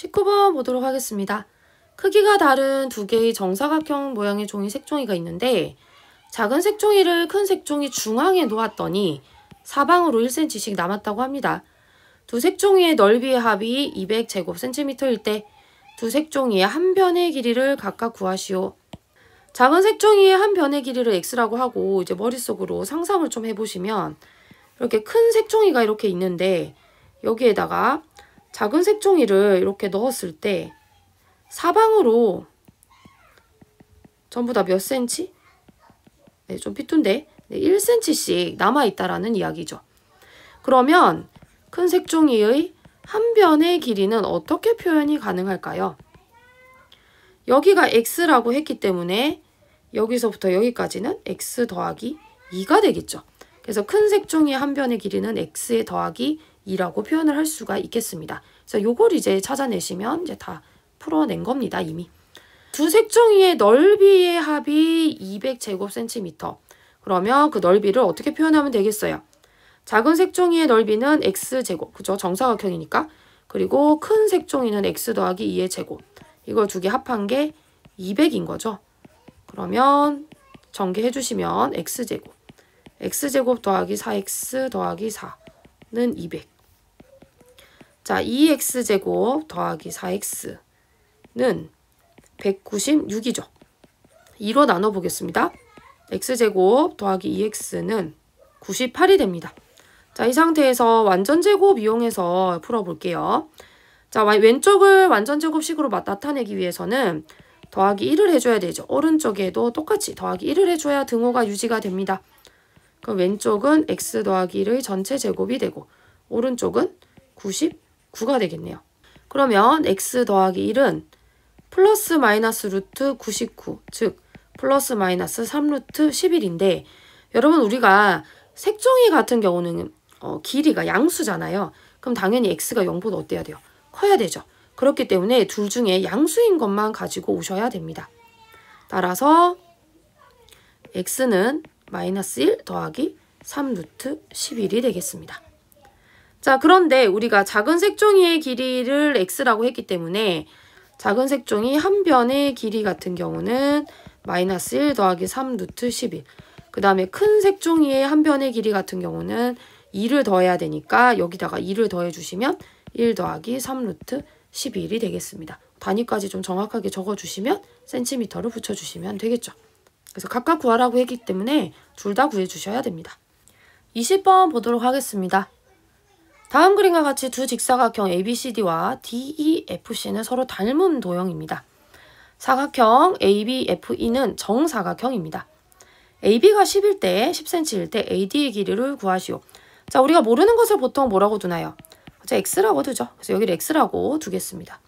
19번 보도록 하겠습니다. 크기가 다른 두 개의 정사각형 모양의 종이 색종이가 있는데 작은 색종이를 큰 색종이 중앙에 놓았더니 사방으로 1cm씩 남았다고 합니다. 두 색종이의 넓이의 합이 200제곱센티미터일 때 두 색종이의 한 변의 길이를 각각 구하시오. 작은 색종이의 한 변의 길이를 x라고 하고 이제 머릿속으로 상상을 좀 해보시면 이렇게 큰 색종이가 이렇게 있는데 여기에다가 작은 색종이를 이렇게 넣었을 때 사방으로 전부 다 몇 cm? 네, 좀 삐뚤데 1cm씩 남아있다라는 이야기죠. 그러면 큰 색종이의 한 변의 길이는 어떻게 표현이 가능할까요? 여기가 x라고 했기 때문에 여기서부터 여기까지는 x 더하기 2가 되겠죠. 그래서 큰 색종이의 한 변의 길이는 x에 더하기 2라고 표현을 할 수가 있겠습니다. 그래서 요걸 이제 찾아내시면 이제 다 풀어낸 겁니다, 이미. 두 색종이의 넓이의 합이 200제곱센티미터. 그러면 그 넓이를 어떻게 표현하면 되겠어요? 작은 색종이의 넓이는 x제곱, 그죠? 정사각형이니까. 그리고 큰 색종이는 x 더하기 2의 제곱. 이걸 두 개 합한 게 200인 거죠. 그러면 전개해 주시면 x제곱. x제곱 더하기 4x 더하기 4는 200. 자, 2x제곱 더하기 4x는 196이죠. 2로 나눠보겠습니다. x제곱 더하기 2x는 98이 됩니다. 자, 이 상태에서 완전제곱 이용해서 풀어볼게요. 자, 왼쪽을 완전제곱식으로 나타내기 위해서는 더하기 1을 해줘야 되죠. 오른쪽에도 똑같이 더하기 1을 해줘야 등호가 유지가 됩니다. 그럼 왼쪽은 x 더하기 1의 전체 제곱이 되고 오른쪽은 99가 되겠네요. 그러면 x 더하기 1은 플러스 마이너스 루트 99, 즉 플러스 마이너스 3 루트 11인데 여러분 우리가 색종이 같은 경우는 길이가 양수잖아요. 그럼 당연히 x가 0보다 어때야 돼요? 커야 되죠. 그렇기 때문에 둘 중에 양수인 것만 가지고 오셔야 됩니다. 따라서 x는 마이너스 1 더하기 3 루트 11이 되겠습니다. 자, 그런데 우리가 작은 색종이의 길이를 x라고 했기 때문에 작은 색종이 한 변의 길이 같은 경우는 마이너스 1 더하기 3 루트 11. 그 다음에 큰 색종이의 한 변의 길이 같은 경우는 2를 더해야 되니까 여기다가 2를 더해주시면 1 더하기 3 루트 11이 되겠습니다. 단위까지 좀 정확하게 적어주시면 센티미터를 붙여주시면 되겠죠. 그래서 각각 구하라고 했기 때문에 둘 다 구해주셔야 됩니다. 20번 보도록 하겠습니다. 다음 그림과 같이 두 직사각형 ABCD와 DEFC는 서로 닮은 도형입니다. 사각형 ABFE는 정사각형입니다. AB가 10일 때, 10cm일 때 AD의 길이를 구하시오. 자, 우리가 모르는 것을 보통 뭐라고 두나요? x라고 두죠. 그래서 여기를 x라고 두겠습니다.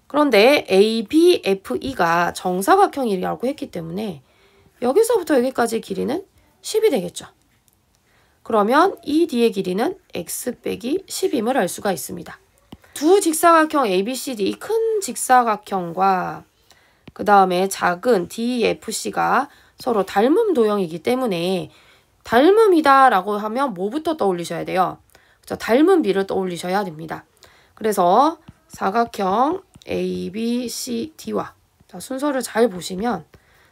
그런데 ABFE가 정사각형이라고 했기 때문에 여기서부터 여기까지 길이는 10이 되겠죠. 그러면 이 D의 길이는 x 빼기 10임을 알 수가 있습니다. 두 직사각형 ABCD, 큰 직사각형과 그 다음에 작은 DEFC가 서로 닮음 도형이기 때문에 닮음이다 라고 하면 뭐부터 떠올리셔야 돼요? 닮은 비를 떠올리셔야 됩니다. 그래서 사각형 ABCD와 순서를 잘 보시면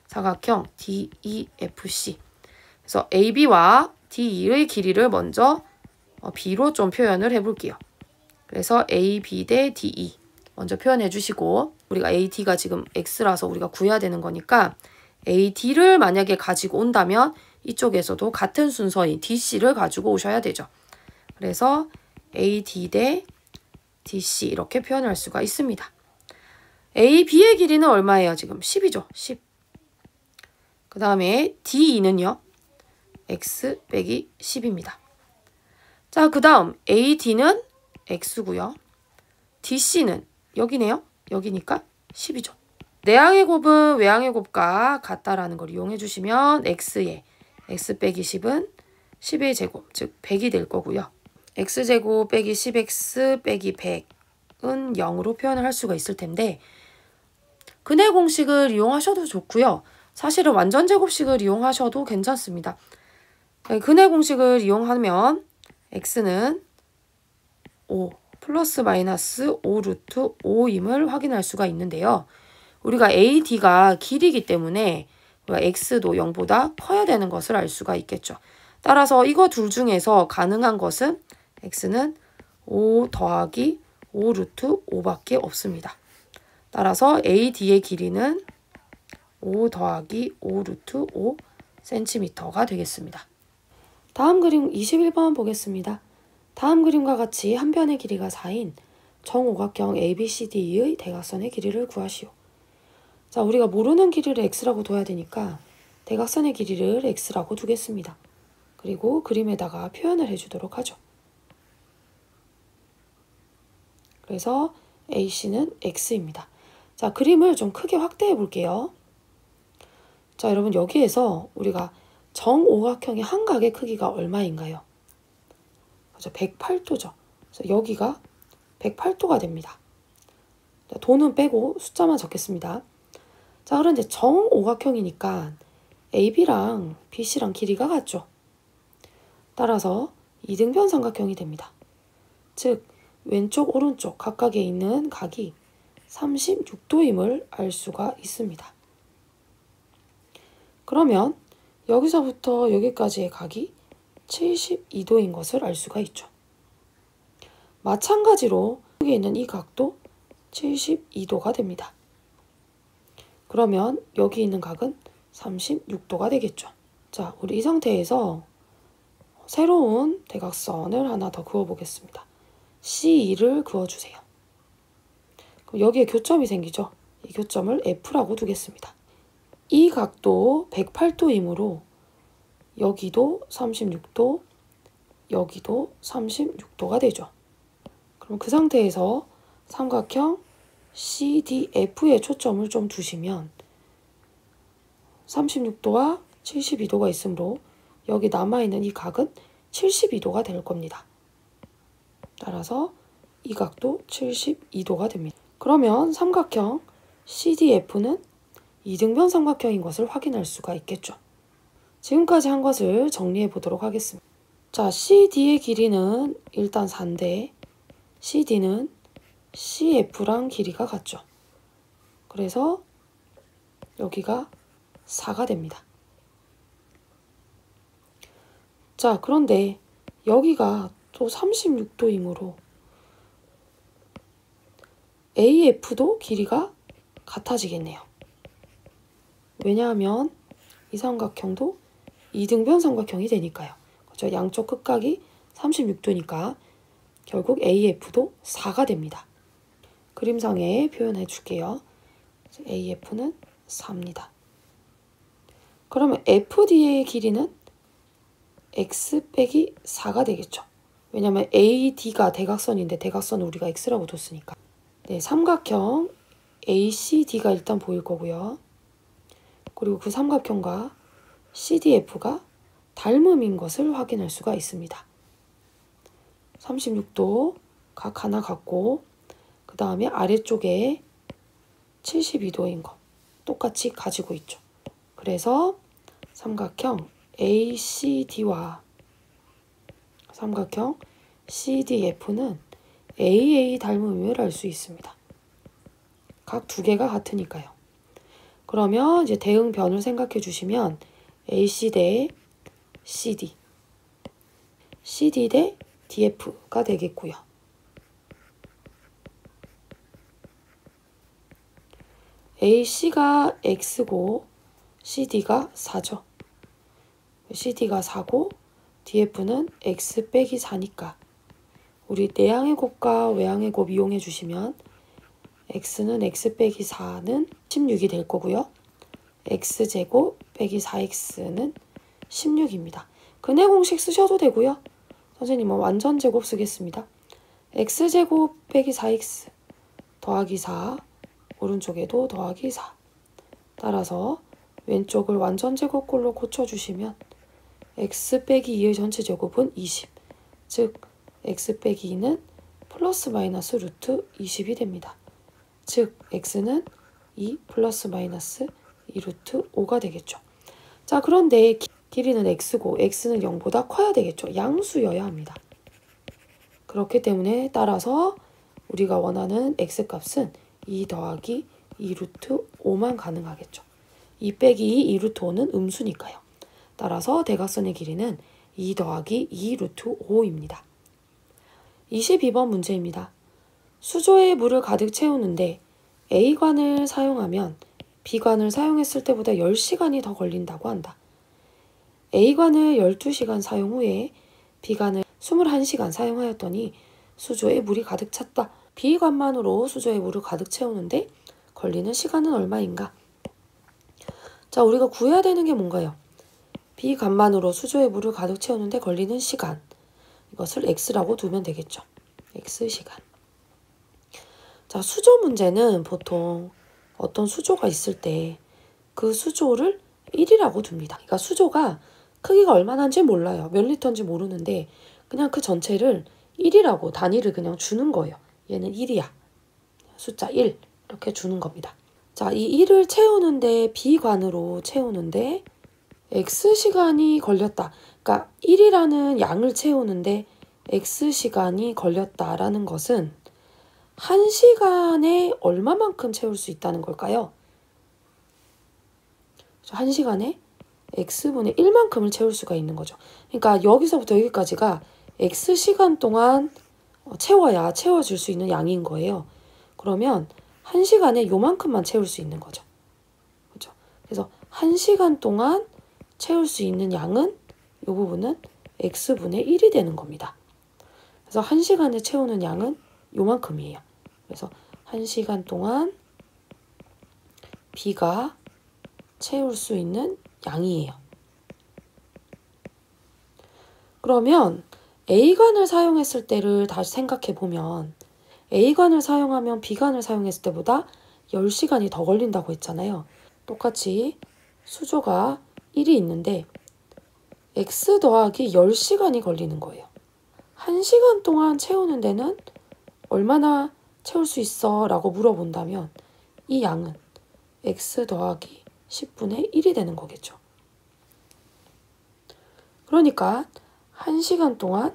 사각형 DEFC, 그래서 AB와 DE의 길이를 먼저 B로 좀 표현을 해볼게요. 그래서 AB 대 DE 먼저 표현해 주시고, 우리가 AD가 지금 X라서 우리가 구해야 되는 거니까 AD를 만약에 가지고 온다면 이쪽에서도 같은 순서인 DC를 가지고 오셔야 되죠. 그래서 AD 대 DC 이렇게 표현할 수가 있습니다. AB의 길이는 얼마예요? 지금 10이죠. 10. 그 다음에 DE는요. X 빼기 10입니다. 자, 그 다음 AD는 X고요. DC는 여기네요. 여기니까 10이죠. 내항의 곱은 외항의 곱과 같다라는 걸 이용해 주시면 X에 X 빼기 10은 10의 제곱, 즉 100이 될 거고요. X제곱 빼기 10X 빼기 100은 0으로 표현을 할 수가 있을 텐데 근해 공식을 이용하셔도 좋고요. 사실은 완전제곱식을 이용하셔도 괜찮습니다. 근해 공식을 이용하면 X는 5 플러스 마이너스 5 루트 5임을 확인할 수가 있는데요. 우리가 AD가 길이기 때문에 x도 0보다 커야 되는 것을 알 수가 있겠죠. 따라서 이거 둘 중에서 가능한 것은 x는 5 더하기 5 루트 5밖에 없습니다. 따라서 AD의 길이는 5 더하기 5 루트 5cm가 되겠습니다. 다음 그림 21번 보겠습니다. 다음 그림과 같이 한 변의 길이가 4인 정오각형 ABCD의 대각선의 길이를 구하시오. 자, 우리가 모르는 길이를 x라고 둬야 되니까 대각선의 길이를 x라고 두겠습니다. 그리고 그림에다가 표현을 해주도록 하죠. 그래서 AC는 x입니다. 자, 그림을 좀 크게 확대해 볼게요. 자, 여러분 여기에서 우리가 정오각형의 한 각의 크기가 얼마인가요? 그죠? 108도죠. 그래서 여기가 108도가 됩니다. 자, 도는 빼고 숫자만 적겠습니다. 자, 그런데 정오각형이니까 AB랑 BC랑 길이가 같죠. 따라서 이등변 삼각형이 됩니다. 즉 왼쪽 오른쪽 각각에 있는 각이 36도임을 알 수가 있습니다. 그러면 여기서부터 여기까지의 각이 72도인 것을 알 수가 있죠. 마찬가지로 여기 있는 이 각도 72도가 됩니다. 그러면 여기 있는 각은 36도가 되겠죠. 자, 우리 이 상태에서 새로운 대각선을 하나 더 그어보겠습니다. C2를 그어주세요. 그럼 여기에 교점이 생기죠. 이 교점을 F라고 두겠습니다. 이 각도 108도이므로 여기도 36도, 여기도 36도가 되죠. 그럼 그 상태에서 삼각형 CDF에 초점을 좀 두시면 36도와 72도가 있으므로 여기 남아있는 이 각은 72도가 될 겁니다. 따라서 이 각도 72도가 됩니다. 그러면 삼각형 CDF는 이등변 삼각형인 것을 확인할 수가 있겠죠. 지금까지 한 것을 정리해 보도록 하겠습니다. 자, CD의 길이는 일단 4인데 CD는 CF랑 길이가 같죠. 그래서 여기가 4가 됩니다. 자, 그런데 여기가 또 36도이므로 AF도 길이가 같아지겠네요. 왜냐하면 이 삼각형도 이등변 삼각형이 되니까요. 그렇죠? 양쪽 끝각이 36도니까 결국 AF도 4가 됩니다. 그림상에 표현해 줄게요. AF는 4입니다. 그러면 FD의 길이는 x 빼기 4가 되겠죠. 왜냐하면 AD가 대각선인데 대각선을 우리가 x라고 뒀으니까. 네, 삼각형 ACD가 일단 보일 거고요. 그리고 그 삼각형과 CDF가 닮음인 것을 확인할 수가 있습니다. 36도 각 하나 같고 그 다음에 아래쪽에 72도인 거 똑같이 가지고 있죠. 그래서 삼각형 ACD와 삼각형 CDF는 AA 닮음을 알 수 있습니다. 각 두 개가 같으니까요. 그러면 이제 대응변을 생각해 주시면 AC 대 CD, CD 대 DF가 되겠고요. AC가 X고 CD가 4죠. CD가 4고 DF는 X 빼기 4니까 우리 내항의 곱과 외항의 곱 이용해 주시면 X는 X 빼기 4는 16이 될 거고요. X제곱 빼기 4X는 16입니다. 근해 공식 쓰셔도 되고요. 선생님은 완전 제곱 쓰겠습니다. X제곱 빼기 4X 더하기 4 오른쪽에도 더하기 4 따라서 왼쪽을 완전 제곱꼴로 고쳐주시면 x 빼기 2의 전체 제곱은 20 즉 x 빼기 2는 플러스 마이너스 루트 20이 됩니다. 즉 x는 2 플러스 마이너스 2 루트 5가 되겠죠. 자, 그런데 길이는 x고 x는 0보다 커야 되겠죠. 양수여야 합니다. 그렇기 때문에 따라서 우리가 원하는 x값은 2 더하기 2 루트 5만 가능하겠죠. 2 빼기 2 루트 5는 음수니까요. 따라서 대각선의 길이는 2 더하기 2 루트 5입니다. 22번 문제입니다. 수조에 물을 가득 채우는데 A관을 사용하면 B관을 사용했을 때보다 10시간이 더 걸린다고 한다. A관을 12시간 사용 후에 B관을 21시간 사용하였더니 수조에 물이 가득 찼다. B관만으로 수조에 물을 가득 채우는데 걸리는 시간은 얼마인가? 자, 우리가 구해야 되는 게 뭔가요? B관만으로 수조에 물을 가득 채우는데 걸리는 시간. 이것을 X라고 두면 되겠죠. X시간. 자, 수조 문제는 보통 어떤 수조가 있을 때 그 수조를 1이라고 둡니다. 그러니까 수조가 크기가 얼마나인지 몰라요. 몇 리터인지 모르는데 그냥 그 전체를 1이라고 단위를 그냥 주는 거예요. 얘는 1이야. 숫자 1 이렇게 주는 겁니다. 자, 이 1을 채우는데 B관으로 채우는데 X시간이 걸렸다. 그러니까 1이라는 양을 채우는데 X시간이 걸렸다라는 것은 1시간에 얼마만큼 채울 수 있다는 걸까요? 1시간에 X분의 1만큼을 채울 수가 있는 거죠. 그러니까 여기서부터 여기까지가 X시간 동안 채워야 채워질 수 있는 양인 거예요. 그러면 1시간에 요만큼만 채울 수 있는 거죠. 그렇죠? 그래서 1시간 동안 채울 수 있는 양은 이 부분은 X분의 1이 되는 겁니다. 그래서 1시간에 채우는 양은 요만큼이에요. 그래서 1시간 동안 B가 채울 수 있는 양이에요. 그러면 A관을 사용했을 때를 다시 생각해 보면 A관을 사용하면 B관을 사용했을 때보다 10시간이 더 걸린다고 했잖아요. 똑같이 수조가 1이 있는데 X 더하기 10시간이 걸리는 거예요. 1시간 동안 채우는 데는 얼마나 채울 수 있어? 라고 물어본다면 이 양은 X 더하기 10분의 1이 되는 거겠죠. 그러니까 1시간 동안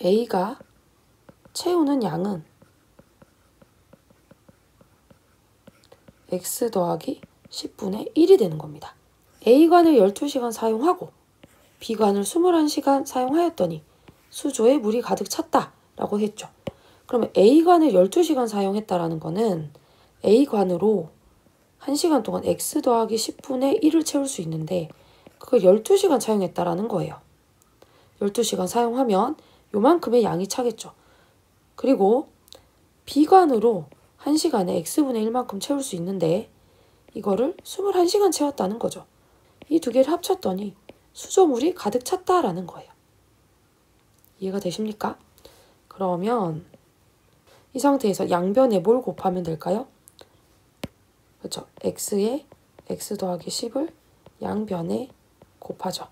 A가 채우는 양은 X 더하기 10분의 1이 되는 겁니다. A관을 12시간 사용하고 B관을 21시간 사용하였더니 수조에 물이 가득 찼다 라고 했죠. 그러면 A관을 12시간 사용했다라는 거는 A관으로 1시간 동안 X 더하기 10분의 1을 채울 수 있는데 그걸 12시간 사용했다라는 거예요. 12시간 사용하면 요만큼의 양이 차겠죠. 그리고 B관으로 1시간에 X분의 1만큼 채울 수 있는데 이거를 21시간 채웠다는 거죠. 이 두 개를 합쳤더니 수조물이 가득 찼다라는 거예요. 이해가 되십니까? 그러면 이 상태에서 양변에 뭘 곱하면 될까요? 그렇죠. X에 X 더하기 10을 양변에 곱하죠.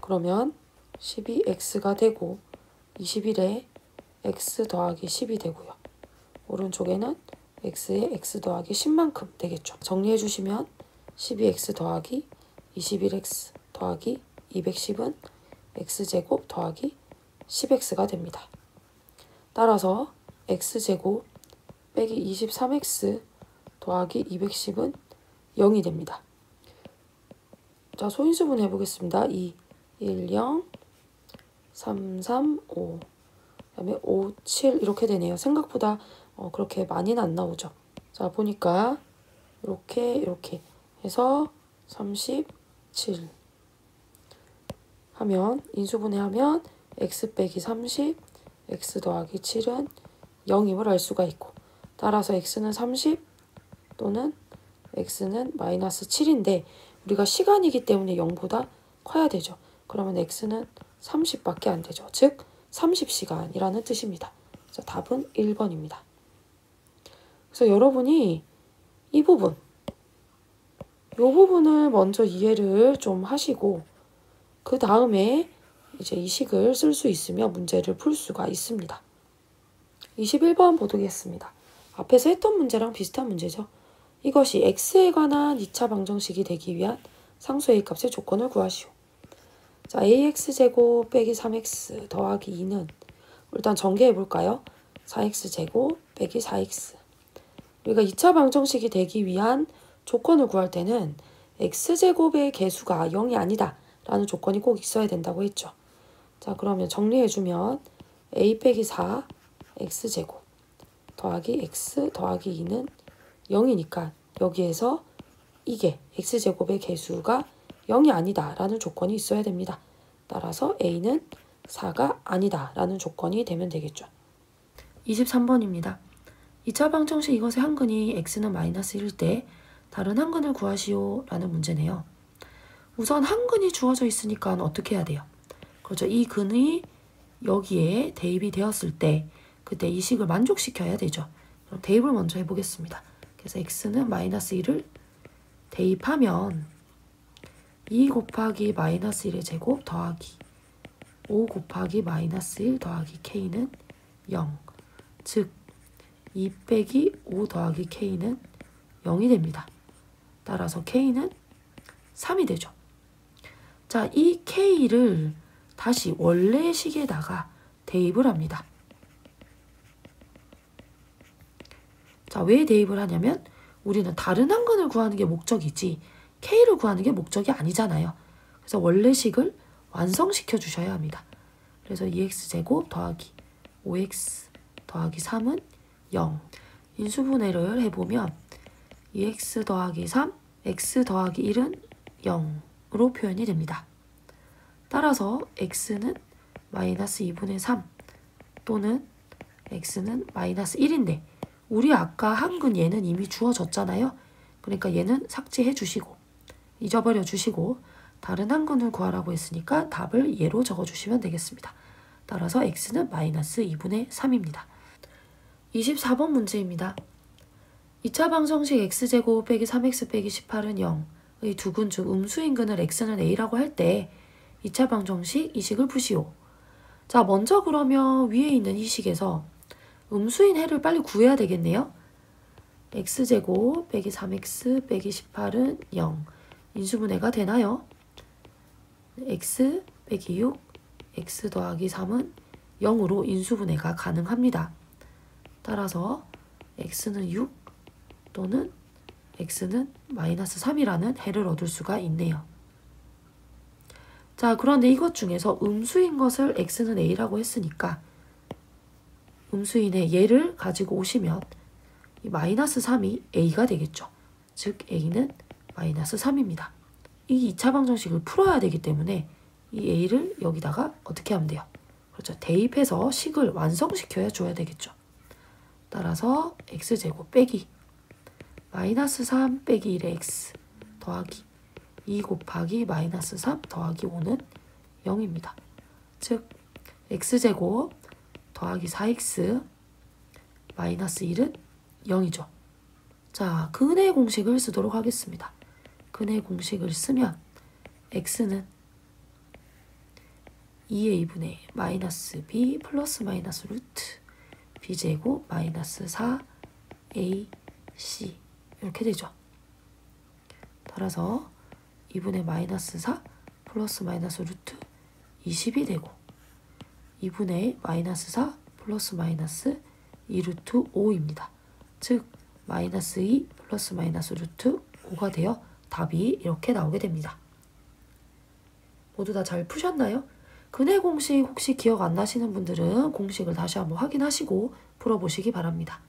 그러면 10이 X가 되고 21에 X 더하기 10이 되고요. 오른쪽에는 X에 X 더하기 10만큼 되겠죠. 정리해 주시면 12X 더하기 21X 더하기 210은 X제곱 더하기 10X가 됩니다. 따라서 X제곱 빼기 23X 더하기 210은 0이 됩니다. 자, 소인수분 해보겠습니다. 2, 1, 0, 3, 3, 5, 그 다음에 5, 7 이렇게 되네요. 생각보다 그렇게 많이는 안 나오죠. 자, 보니까 이렇게 해서 37 하면 인수분해하면 X 빼기 30, X 더하기 7은 0임을 알 수가 있고 따라서 X는 30 또는 X는 마이너스 7인데 우리가 시간이기 때문에 0보다 커야 되죠. 그러면 X는 30밖에 안 되죠. 즉 30시간이라는 뜻입니다. 그래서 답은 1번입니다. 그래서 여러분이 이 부분을 먼저 이해를 좀 하시고 그 다음에 이제 이 식을 쓸 수 있으며 문제를 풀 수가 있습니다. 21번 보도겠습니다. 앞에서 했던 문제랑 비슷한 문제죠. 이것이 x에 관한 2차 방정식이 되기 위한 상수 A값의 조건을 구하시오. 자, ax제곱 빼기 3x 더하기 2는 일단 전개해 볼까요? 4x제곱 빼기 4x. 우리가 2차 방정식이 되기 위한 조건을 구할 때는 x제곱의 개수가 0이 아니다 라는 조건이 꼭 있어야 된다고 했죠. 자, 그러면 정리해주면 a 빼기 4 x제곱 더하기 x 더하기 2는 0이니까 여기에서 이게 x제곱의 개수가 0이 아니다 라는 조건이 있어야 됩니다. 따라서 a는 4가 아니다 라는 조건이 되면 되겠죠. 23번입니다. 2차 방정식 이것의 한 근이 x는 마이너스 1일 때 다른 한 근을 구하시오 라는 문제네요. 우선 한 근이 주어져 있으니까 어떻게 해야 돼요? 그렇죠. 이 근이 여기에 대입이 되었을 때 그때 이 식을 만족시켜야 되죠. 그럼 대입을 먼저 해보겠습니다. 그래서 x는 마이너스 1을 대입하면 2 곱하기 마이너스 1의 제곱 더하기 5 곱하기 마이너스 1 더하기 k는 0. 즉 2 빼기 5 더하기 k는 0이 됩니다. 따라서 k는 3이 되죠. 자, 이 k를 다시 원래 식에다가 대입을 합니다. 자, 왜 대입을 하냐면 우리는 다른 한 근을 구하는 게 목적이지 k를 구하는 게 목적이 아니잖아요. 그래서 원래 식을 완성시켜 주셔야 합니다. 그래서 2x제곱 더하기 5x 더하기 3은 0. 인수분해를 해보면 2x 더하기 3, x 더하기 1은 0으로 표현이 됩니다. 따라서 x는 마이너스 2분의 3 또는 x는 마이너스 1인데 우리 아까 한근 얘는 이미 주어졌잖아요. 그러니까 얘는 삭제해 주시고 잊어버려 주시고 다른 한근을 구하라고 했으니까 답을 얘로 적어주시면 되겠습니다. 따라서 x는 마이너스 2분의 3입니다. 24번 문제입니다. 2차 방정식 x제곱 빼기 3x 빼기 18은 0의 두 근 중 음수인 근을 x는 a라고 할 때 2차 방정식 이 식을 푸시오. 자, 먼저 그러면 위에 있는 이 식에서 음수인 해를 빨리 구해야 되겠네요. x제곱 빼기 3x 빼기 18은 0. 인수분해가 되나요? x 빼기 6, x 더하기 3은 0으로 인수분해가 가능합니다. 따라서 x는 6 또는 x는 마이너스 3이라는 해를 얻을 수가 있네요. 자, 그런데 이것 중에서 음수인 것을 x는 a라고 했으니까 음수인의 얘를 가지고 오시면 이 마이너스 3이 a가 되겠죠. 즉 a는 마이너스 3입니다. 이 2차 방정식을 풀어야 되기 때문에 이 a를 여기다가 어떻게 하면 돼요? 그렇죠. 대입해서 식을 완성시켜야 줘야 되겠죠. 따라서 x제곱 빼기 마이너스 3 빼기 1의 x 더하기 2 곱하기 마이너스 3 더하기 5는 0입니다. 즉 x제곱 더하기 4x 마이너스 1은 0이죠. 자, 근의 공식을 쓰도록 하겠습니다. 근의 공식을 쓰면 x는 2a분의 마이너스 b 플러스 마이너스 루트 b제곱 마이너스 4ac 이렇게 되죠. 따라서 2분의 마이너스 4 플러스 마이너스 루트 20이 되고 2분의 마이너스 4 플러스 마이너스 2루트 5입니다. 즉 마이너스 2 플러스 마이너스 루트 5가 되어 답이 이렇게 나오게 됩니다. 모두 다 잘 푸셨나요? 근의 공식 혹시 기억 안 나시는 분들은 공식을 다시 한번 확인하시고 풀어보시기 바랍니다.